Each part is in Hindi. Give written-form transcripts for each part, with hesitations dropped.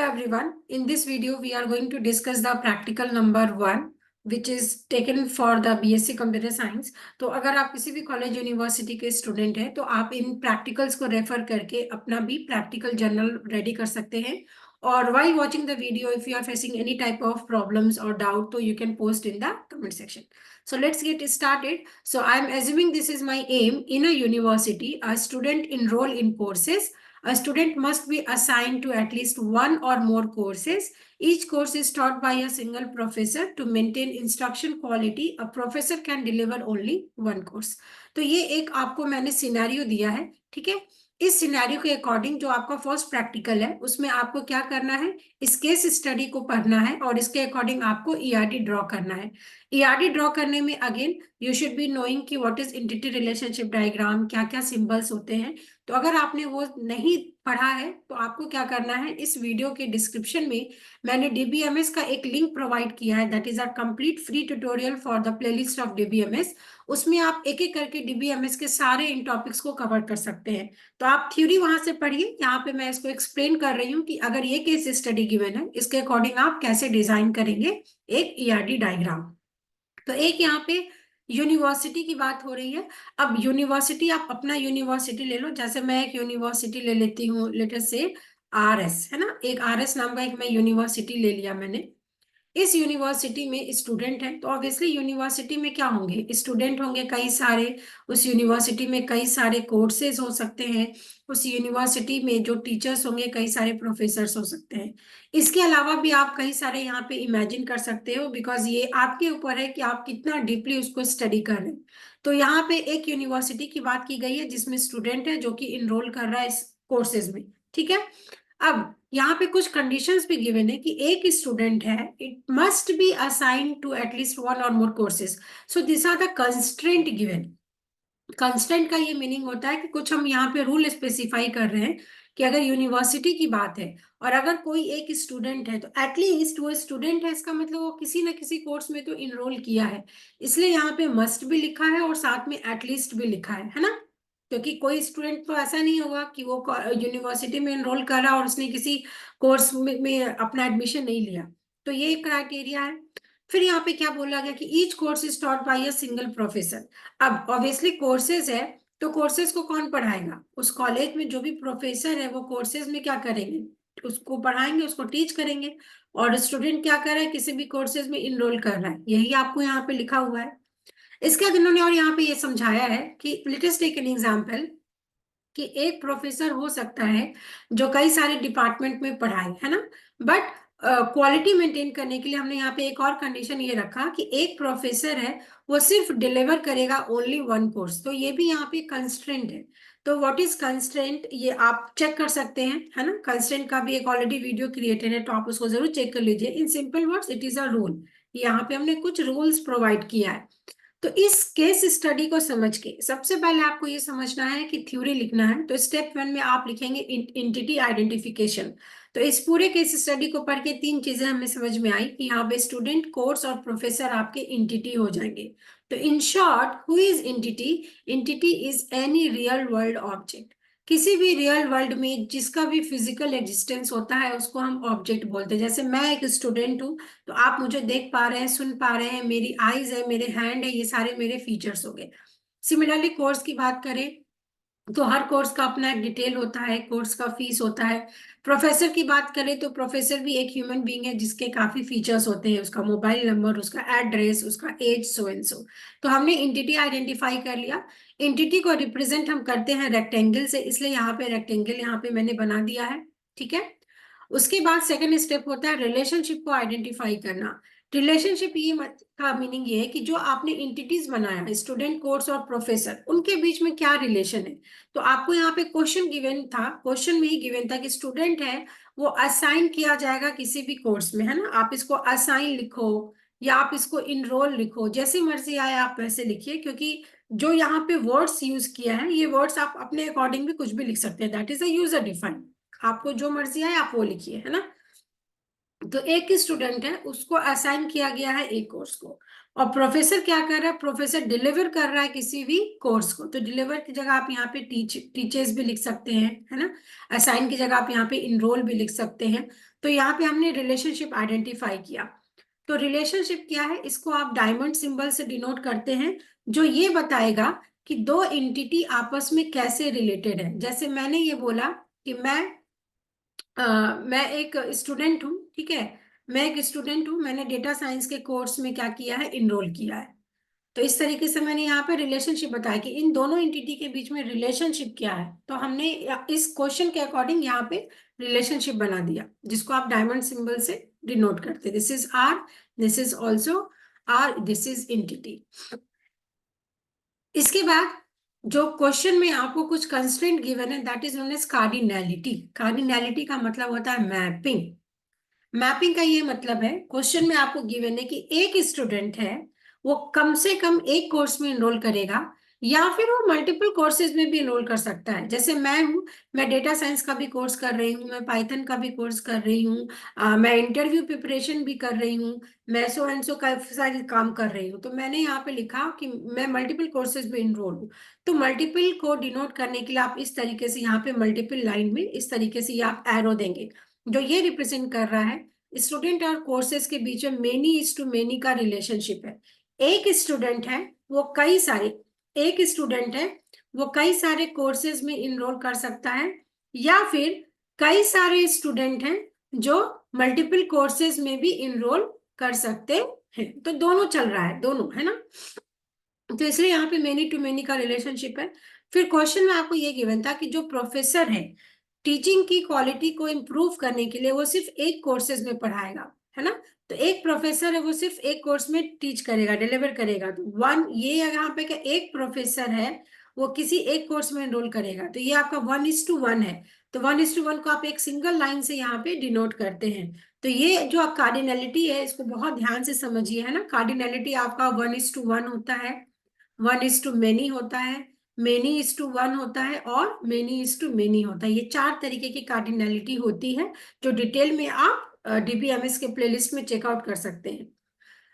Hello everyone. In this video, we are going to discuss the practical number 1, which is taken for the BSc Computer Science. तो अगर आप किसी भी कॉलेज यूनिवर्सिटी के स्टूडेंट हैं तो आप इन प्रैक्टिकल्स को रेफर करके अपना भी प्रैक्टिकल जर्नल रेडी कर सकते हैं. और while watching the video, if you are facing any type of problems or doubt, so you can post in the comment section. So let's get started. So I'm assuming this is my aim. In a university, a student enroll in courses. A student must be assigned to at least one or more courses. Each course is taught by a single professor. To maintain instruction quality, a professor can deliver only one course. तो ये एक आपको मैंने सिनेरियो दिया है, ठीक है. इस सिनेरियो के अकॉर्डिंग जो आपका फर्स्ट प्रैक्टिकल है उसमें आपको क्या करना है, इस केस स्टडी को पढ़ना है और इसके अकॉर्डिंग आपको ईआरडी ड्रॉ करना है. ईआरडी ड्रॉ करने में again you should be knowing कि what is entity relationship diagram, क्या क्या सिंबल्स होते हैं. तो अगर आपने वो नहीं पढ़ा है तो आपको क्या करना है, इस वीडियो के डिस्क्रिप्शन में मैंने डीबीएमएस का एक लिंक प्रोवाइड किया है. That is a complete free tutorial for the playlist of DBMS. उसमें आप एक एक करके डीबीएमएस के सारे इन टॉपिक्स को कवर कर सकते हैं. तो आप थ्योरी वहां से पढ़िए. यहाँ पे मैं इसको एक्सप्लेन कर रही हूँ कि अगर ये केस स्टडी गिवन है, इसके अकॉर्डिंग आप कैसे डिजाइन करेंगे एक ईआरडी डायग्राम. तो एक यहाँ पे यूनिवर्सिटी की बात हो रही है. अब यूनिवर्सिटी, आप अपना यूनिवर्सिटी ले लो. जैसे मैं एक यूनिवर्सिटी ले लेती हूँ, लेट अस से आरएस, है ना. एक आरएस नाम का एक मैं यूनिवर्सिटी ले लिया मैंने. इस यूनिवर्सिटी में स्टूडेंट है तो ऑब्वियसली यूनिवर्सिटी में क्या होंगे, स्टूडेंट होंगे कई सारे. उस यूनिवर्सिटी में कई सारे कोर्सेज हो सकते हैं. उस यूनिवर्सिटी में जो टीचर्स होंगे कई सारे प्रोफेसर्स हो सकते हैं. इसके अलावा भी आप कई सारे यहाँ पे इमेजिन कर सकते हो, बिकॉज ये आपके ऊपर है कि आप कितना डीपली उसको स्टडी कर रहे हैं. तो यहाँ पे एक यूनिवर्सिटी की बात की गई है जिसमें स्टूडेंट है जो कि इनरोल कर रहा है इस कोर्सेज में, ठीक है. अब यहाँ पे कुछ कंडीशंस भी गिवन है कि एक स्टूडेंट है, it must be assigned to at least one or more courses. So this are the constraint given. Constraint का ये मीनिंग होता है कि कुछ हम यहाँ पे रूल स्पेसिफाई कर रहे हैं कि अगर यूनिवर्सिटी की बात है और अगर कोई एक स्टूडेंट है तो एटलीस्ट वो स्टूडेंट है, इसका मतलब वो किसी ना किसी कोर्स में तो इनरोल किया है. इसलिए यहाँ पे मस्ट भी लिखा है और साथ में एटलीस्ट भी लिखा है ना. क्योंकि कोई स्टूडेंट तो ऐसा नहीं होगा कि वो यूनिवर्सिटी में एनरोल कर रहा और उसने किसी कोर्स में अपना एडमिशन नहीं लिया. तो ये एक क्राइटेरिया है. फिर यहाँ पे क्या बोला गया कि each course is taught by a single professor. अब ऑब्वियसली कोर्सेज है तो कोर्सेज को कौन पढ़ाएगा, उस कॉलेज में जो भी प्रोफेसर है वो कोर्सेज में क्या करेंगे, उसको पढ़ाएंगे, उसको टीच करेंगे. और स्टूडेंट क्या कर रहा है, किसी भी कोर्सेज में इनरोल कर रहा है. यही आपको यहाँ पे लिखा हुआ है. इसके बाद इन्होंने और यहाँ पे ये समझाया है कि let us take an example कि एक प्रोफेसर हो सकता है जो कई सारे डिपार्टमेंट में पढ़ाए, है ना. बट क्वालिटी मेंटेन करने के लिए हमने यहाँ पे एक और कंडीशन ये रखा कि एक प्रोफेसर है वो सिर्फ डिलीवर करेगा ओनली वन कोर्स. तो ये भी यहाँ पे कंस्ट्रेंट है. तो व्हाट इज कंस्ट्रेंट ये आप चेक कर सकते हैं, है ना. कंस्ट्रेंट का भी एक ऑलरेडी वीडियो क्रिएटेड है तो आप उसको जरूर चेक कर लीजिए. In simple words it is a rule. यहाँ पे हमने कुछ रूल्स प्रोवाइड किया है. तो इस केस स्टडी को समझ के सबसे पहले आपको ये समझना है कि थ्योरी लिखना है. तो स्टेप 1 में आप लिखेंगे एंटिटी आइडेंटिफिकेशन. तो इस पूरे केस स्टडी को पढ़ के 3 चीजें हमें समझ में आई कि यहाँ पे स्टूडेंट, कोर्स और प्रोफेसर आपके एंटिटी हो जाएंगे. तो in short, who is entity? Entity is any real world object. किसी भी रियल वर्ल्ड में जिसका भी फिजिकल एग्जिस्टेंस होता है उसको हम ऑब्जेक्ट बोलते हैं. जैसे मैं एक स्टूडेंट हूँ तो आप मुझे देख पा रहे हैं, सुन पा रहे हैं, मेरी आईज है, मेरे हैंड है, ये सारे मेरे फीचर्स हो गए. सिमिलरली कोर्स की बात करें तो हर कोर्स का अपना एक डिटेल होता है, कोर्स का फीस होता है. प्रोफेसर की बात करें तो प्रोफेसर भी एक ह्यूमन बीइंग है जिसके काफी फीचर्स होते हैं, उसका मोबाइल नंबर, उसका एड्रेस, उसका एज, सो एंड सो. तो हमने एंटिटी आइडेंटिफाई कर लिया. एंटिटी को रिप्रेजेंट हम करते हैं रेक्टेंगल से, इसलिए यहाँ पे रेक्टेंगल यहाँ पे मैंने बना दिया है, ठीक है. उसके बाद सेकंड स्टेप होता है रिलेशनशिप को आइडेंटिफाई करना. रिलेशनशिप ये का मीनिंग ये है कि जो आपने इंटिटीज बनाया, स्टूडेंट, कोर्स और प्रोफेसर, उनके बीच में क्या रिलेशन है. तो आपको यहाँ पे क्वेश्चन गिवन था, क्वेश्चन में ही गिवन था कि स्टूडेंट है वो असाइन किया जाएगा किसी भी कोर्स में, है ना. आप इसको असाइन लिखो या आप इसको इनरोल लिखो, जैसी मर्जी आए आप वैसे लिखिए. क्योंकि जो यहाँ पे वर्ड्स यूज किया है ये वर्ड्स आप अपने अकॉर्डिंग भी कुछ भी लिख सकते हैं. That is a user define. आपको जो मर्जी आए आप वो लिखिए, है ना. तो एक स्टूडेंट है, उसको असाइन किया गया है एक कोर्स को, और प्रोफेसर क्या कर रहा है, प्रोफेसर डिलीवर कर रहा है किसी भी कोर्स को। तो डिलीवर की जगह आप यहाँ पे टीचर्स भी लिख सकते हैं, है ना। असाइन की जगह आप यहाँ पे इनरोल भी लिख सकते हैं। तो यहाँ पे हमने रिलेशनशिप आइडेंटिफाई किया। तो रिलेशनशिप क्या है, इसको आप डायमंड सिंबल से डिनोट करते हैं, जो ये बताएगा कि दो एंटिटी आपस में कैसे रिलेटेड है। जैसे मैंने ये बोला कि मैं एक स्टूडेंट हूँ, ठीक है। मैं एक स्टूडेंट हूँ, मैंने डेटा साइंस के कोर्स में क्या किया है, इनरोल किया है। तो इस तरीके से मैंने यहाँ पे रिलेशनशिप बताया कि इन दोनों एंटिटी के बीच में रिलेशनशिप क्या है। तो हमने इस क्वेश्चन के अकॉर्डिंग यहाँ पे रिलेशनशिप बना दिया, जिसको आप डायमंड सिंबल से डिनोट करते। This is R, this is also R, this is entity. इसके बाद जो क्वेश्चन में आपको कुछ कंस्ट्रेंट गिवन है, that is known as cardinality. Cardinality का मतलब होता है मैपिंग। मैपिंग का ये मतलब है, क्वेश्चन में आपको गिवन है कि एक स्टूडेंट है, वो कम से कम एक कोर्स में एनरोल करेगा, या फिर वो मल्टीपल कोर्सेज में भी एनरोल कर सकता है। जैसे मैं हूँ, मैं डेटा साइंस का भी कोर्स कर रही हूँ, मैं पाइथन का भी कोर्स कर रही हूँ, मैं इंटरव्यू प्रिपरेशन भी कर रही हूँ, मैं सो एंड सो काफी सारे काम कर रही हूँ। तो मैंने यहाँ पे लिखा कि मैं मल्टीपल कोर्सेज में इनरोल हूँ। तो मल्टीपल को डिनोट करने के लिए आप इस तरीके से यहाँ पे मल्टीपल लाइन में इस तरीके से आप एरो देंगे, जो ये रिप्रेजेंट कर रहा है स्टूडेंट और कोर्सेज के बीच में मेनी इज टू मेनी का रिलेशनशिप है। एक स्टूडेंट है, वो कई सारे एक स्टूडेंट है, वो कई सारे कोर्सेज में इनरोल कर सकता है, या फिर कई सारे स्टूडेंट हैं जो मल्टीपल कोर्सेज में भी इनरोल कर सकते हैं। तो दोनों चल रहा है, दोनों, है ना। तो इसलिए यहाँ पे मेनी टू मेनी का रिलेशनशिप है। फिर क्वेश्चन में आपको ये गिवन था कि जो प्रोफेसर है, टीचिंग की क्वालिटी को इम्प्रूव करने के लिए वो सिर्फ एक कोर्सेज में पढ़ाएगा, है ना। तो एक प्रोफेसर है, वो सिर्फ एक कोर्स में टीच करेगा, डिलीवर करेगा। तो वन, ये यहाँ पे क्या, एक प्रोफेसर है, वो किसी एक कोर्स में एनरोल करेगा, तो ये आपका 1:1 है। तो 1:1 को आप एक सिंगल लाइन से यहाँ पे डिनोट करते हैं। तो ये जो कार्डिनलिटी है, इसको बहुत ध्यान से समझिए, है ना। कार्डिनलिटी आपका 1:1 होता है, 1:मेनी होता है, मेनी:1 होता है, और मेनी:मेनी होता है। ये 4 तरीके की कार्डिनलिटी होती है, जो डिटेल में आप डीबीएमएस के प्लेलिस्ट में चेकआउट कर सकते हैं।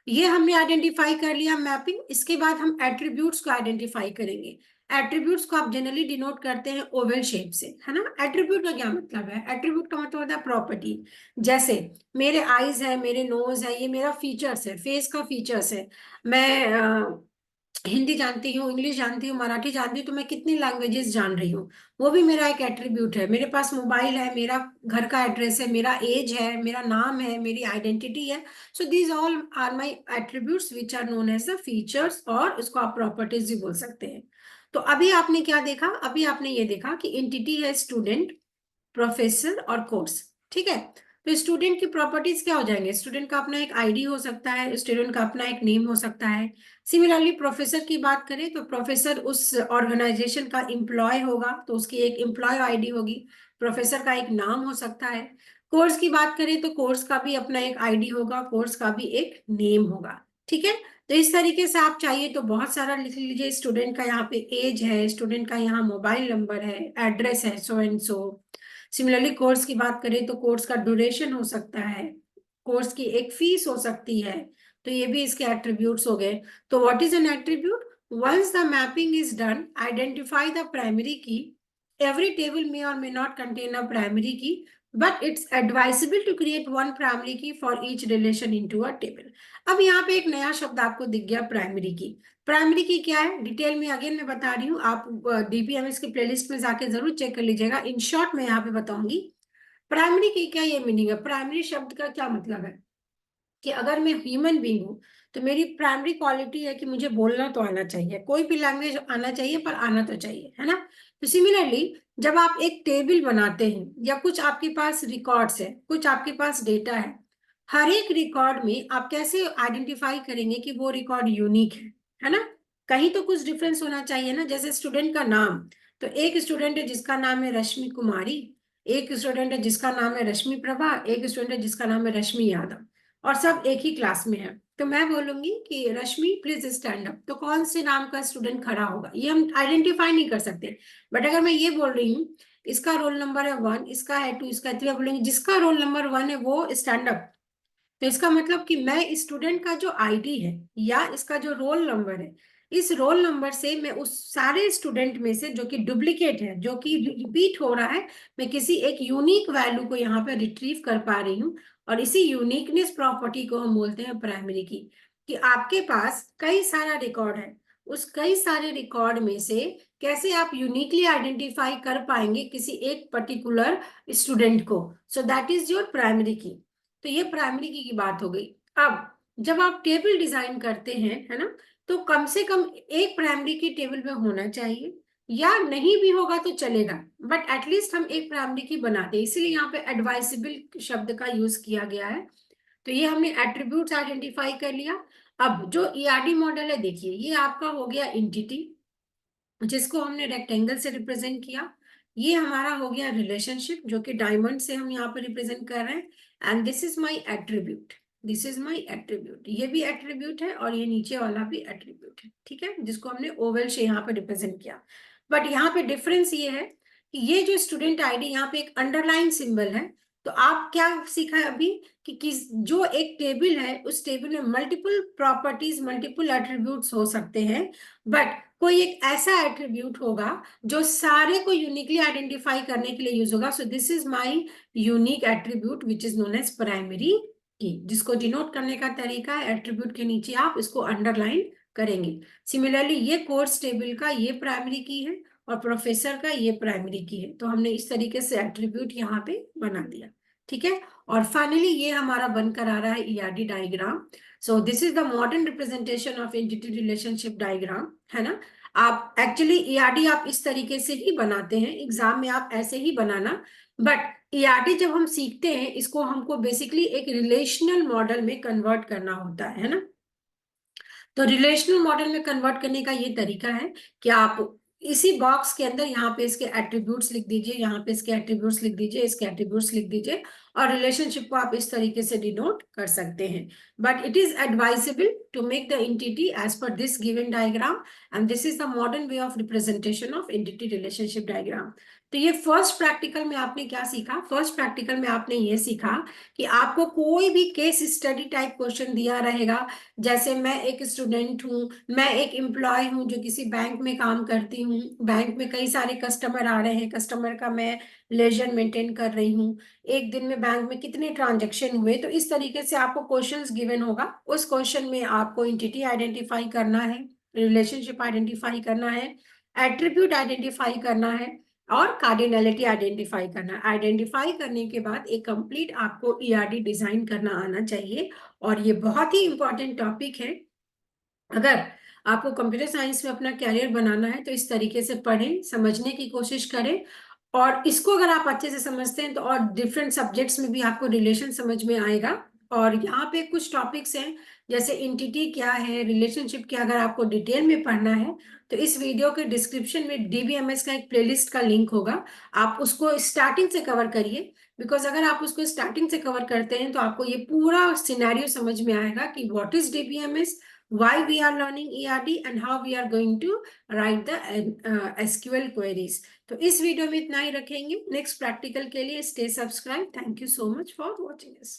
ये हमने आइडेंटिफाई कर लिया मैपिंग। इसके बाद हम एट्रीब्यूट्स को आइडेंटिफाई करेंगे। एट्रीब्यूट्स को आप जनरली डिनोट करते हैं ओवल शेप से, है ना। एट्रीब्यूट का क्या मतलब है, एट्रीब्यूट का मतलब होता है प्रॉपर्टी। जैसे मेरे आईज है, मेरे नोज है, ये मेरा फीचर्स है, फेस का फीचर्स है। मैं हिंदी जानती हूँ, इंग्लिश जानती हूँ, मराठी जानती हूँ, तो मैं कितनी लैंग्वेजेस जान रही हूँ, वो भी मेरा एक एट्रीब्यूट है। मेरे पास मोबाइल है, मेरा घर का एड्रेस है, मेरा एज है, मेरा नाम है, मेरी आइडेंटिटी है। So these all are my attributes which are known as the features, और उसको आप प्रॉपर्टीज भी बोल सकते हैं। तो अभी आपने क्या देखा, अभी आपने ये देखा कि एंटिटी है स्टूडेंट, प्रोफेसर और कोर्स, ठीक है। तो स्टूडेंट की प्रॉपर्टीज क्या हो जाएंगे, स्टूडेंट का अपना एक आईडी हो सकता है, स्टूडेंट का अपना एक नेम हो सकता है। सिमिलरली प्रोफेसर की बात करें तो प्रोफेसर उस ऑर्गेनाइजेशन का एम्प्लॉय होगा, तो उसकी एक एम्प्लॉय आईडी होगी। प्रोफेसर का एक नाम हो सकता है। कोर्स की बात करें तो कोर्स का भी अपना एक आईडी होगा, कोर्स का भी एक नेम होगा, ठीक है। तो इस तरीके से आप चाहिए तो बहुत सारा लिख लीजिए। स्टूडेंट का यहाँ पे एज है, स्टूडेंट का यहाँ मोबाइल नंबर है, एड्रेस है, so and so. Similarly course की बात करें तो कोर्स का ड्यूरेशन हो सकता है, कोर्स की एक फीस हो सकती है। तो ये भी इसके एट्रीब्यूट्स हो गए। तो what is an attribute, once the mapping is done, identify the primary key. Every table may or may not contain a primary key, but it's advisable to create one primary key for each relation into a table. अब यहाँ पे एक नया शब्द आपको दिख गया, प्राइमरी की। प्राइमरी की क्या है, डिटेल में अगेन मैं बता रही हूँ, आप डीबीएमएस की प्लेलिस्ट में जाके जरूर चेक कर लीजिएगा। इन शॉर्ट मैं यहाँ पे बताऊंगी प्राइमरी की क्या ये मीनिंग है। प्राइमरी शब्द का क्या मतलब है कि अगर मैं ह्यूमन बीइंग हूँ, तो मेरी प्राइमरी क्वालिटी है कि मुझे बोलना तो आना चाहिए, कोई भी लैंग्वेज आना चाहिए, पर आना तो चाहिए, है ना। तो सिमिलरली जब आप एक टेबल बनाते हैं, या कुछ आपके पास रिकॉर्ड्स है, कुछ आपके पास डेटा है, हर एक रिकॉर्ड में आप कैसे आइडेंटिफाई करेंगे कि वो रिकॉर्ड यूनिक है ना। कहीं तो कुछ डिफरेंस होना चाहिए ना। जैसे स्टूडेंट का नाम, तो एक स्टूडेंट है जिसका नाम है रश्मि कुमारी, एक स्टूडेंट है जिसका नाम है रश्मि प्रभा, एक स्टूडेंट है जिसका नाम है रश्मि यादव, और सब एक ही क्लास में है। तो मैं बोलूंगी कि रश्मि प्लीज स्टैंड अप, तो कौन से नाम का स्टूडेंट खड़ा होगा, ये हम आइडेंटिफाई नहीं कर सकते। बट अगर मैं ये बोल रही हूँ इसका रोल नंबर है 1, इसका है 2, इसका है 3, बोलेंगे जिसका रोल नंबर 1 है वो स्टैंड अप, तो इसका मतलब कि मैं स्टूडेंट का जो आईडी है या इसका जो रोल नंबर है, इस रोल नंबर से मैं उस सारे स्टूडेंट में से जो कि डुप्लीकेट है, जो कि रिपीट हो रहा है, मैं किसी एक यूनिक वैल्यू को यहाँ पे रिट्रीव कर पा रही हूँ। और इसी यूनिकनेस प्रॉपर्टी को हम बोलते हैं प्राइमरी की, कि आपके पास कई सारा रिकॉर्ड है, उस कई सारे रिकॉर्ड में से कैसे आप यूनिकली आइडेंटिफाई कर पाएंगे किसी एक पर्टिकुलर स्टूडेंट को। So that is your primary की। तो ये प्राइमरी की बात हो गई। अब जब आप टेबल डिजाइन करते हैं, है ना, तो कम से कम एक प्राइमरी की टेबल में होना चाहिए, या नहीं भी होगा तो चलेगा, बट एटलीस्ट हम एक प्राइमरी की बनाते हैं, इसीलिए यहाँ पे एडवाइसेबल शब्द का यूज किया गया है। तो ये हमने एट्रीब्यूट्स आइडेंटिफाई कर लिया। अब जो ईआरडी मॉडल है, देखिए ये आपका हो गया एंटिटी, जिसको हमने रेक्टेंगल से रिप्रेजेंट किया। ये हमारा हो गया रिलेशनशिप, जो कि डायमंड से हम यहाँ पे रिप्रेजेंट कर रहे हैं। And this is my attribute, this is my attribute, ये भी एट्रीब्यूट है और ये नीचे वाला भी एट्रीब्यूट है, ठीक है, जिसको हमने ओवल से यहाँ पे रिप्रेजेंट किया। बट यहाँ पे डिफरेंस ये है कि ये जो स्टूडेंट आईडी यहाँ पे एक अंडरलाइन सिंबल है। तो आप क्या सीखा है अभी कि किस जो एक टेबल है, उस टेबल में मल्टीपल प्रॉपर्टीज, मल्टीपल एट्रीब्यूट्स हो सकते हैं, बट कोई एक ऐसा एट्रीब्यूट होगा जो सारे को यूनिकली आइडेंटिफाई करने के लिए यूज होगा। So this is my unique attribute which is known as primary key, जिसको डिनोट करने का तरीका है एट्रीब्यूट के नीचे आप इसको अंडरलाइन करेंगे। सिमिलरली ये कोर्स टेबल का ये प्राइमरी की है और प्रोफेसर का ये प्राइमरी की है। तो हमने इस तरीके से एट्रीब्यूट यहाँ पे बना दिया, ठीक है। और फाइनली ये हमारा बनकर आ रहा है ERD diagram. So this is the modern representation of entity relationship diagram, है ना। आप एक्चुअली ईआरडी आप इस तरीके से ही बनाते हैं, एग्जाम में आप ऐसे ही बनाना। बट ईआरडी जब हम सीखते हैं, इसको हमको बेसिकली एक रिलेशनल मॉडल में कन्वर्ट करना होता है ना। तो रिलेशनल मॉडल में कन्वर्ट करने का ये तरीका है कि आप इसी बॉक्स के अंदर यहाँ पे इसके एट्रीब्यूट्स लिख दीजिए, यहाँ पे इसके एट्रीब्यूट्स लिख दीजिए, इसके एट्रीब्यूट्स लिख दीजिए, और रिलेशनशिप को आप इस तरीके से डिनोट कर सकते हैं। But it is advisable to make the entity as per this given diagram, and this is the modern way of representation of entity relationship diagram. तो ये फर्स्ट प्रैक्टिकल में आपने क्या सीखा? फर्स्ट प्रैक्टिकल में आपने ये सीखा कि आपको कोई भी केस स्टडी टाइप क्वेश्चन दिया रहेगा, जैसे मैं एक स्टूडेंट हूँ, मैं एक एम्प्लॉय हूँ जो किसी बैंक में काम करती हूँ, बैंक में कई सारे कस्टमर आ रहे हैं, कस्टमर का मैं लेजर मेंटेन कर रही हूँ, एक दिन में बैंक में कितने ट्रांजेक्शन हुए। तो इस तरीके से आपको क्वेश्चंस गिवन होगा, उस क्वेश्चन में आपको एंटिटी आइडेंटिफाई करना है, रिलेशनशिप आइडेंटिफाई करना है, एट्रीब्यूट आइडेंटिफाई करना है, और कार्डिनलिटी आइडेंटिफाई करना। आइडेंटिफाई करने के बाद एक कंप्लीट आपको ईआरडी डिजाइन करना आना चाहिए। और ये बहुत ही इंपॉर्टेंट टॉपिक है। अगर आपको कंप्यूटर साइंस में अपना कैरियर बनाना है तो इस तरीके से पढ़ें, समझने की कोशिश करें। और इसको अगर आप अच्छे से समझते हैं तो और डिफरेंट सब्जेक्ट्स में भी आपको रिलेशन समझ में आएगा। और यहाँ पे कुछ टॉपिक्स हैं, जैसे एंटिटी क्या है, रिलेशनशिप क्या, अगर आपको डिटेल में पढ़ना है तो इस वीडियो के डिस्क्रिप्शन में डीबीएमएस का एक प्लेलिस्ट का लिंक होगा, आप उसको स्टार्टिंग से कवर करिए। बिकॉज अगर आप उसको स्टार्टिंग से कवर करते हैं तो आपको ये पूरा सिनेरियो समझ में आएगा कि what is DBMS, why we are learning ERD, and how we are going to write the SQL queries। तो इस वीडियो में इतना ही रखेंगे। नेक्स्ट प्रैक्टिकल के लिए stay subscribe. Thank you so much for watching this.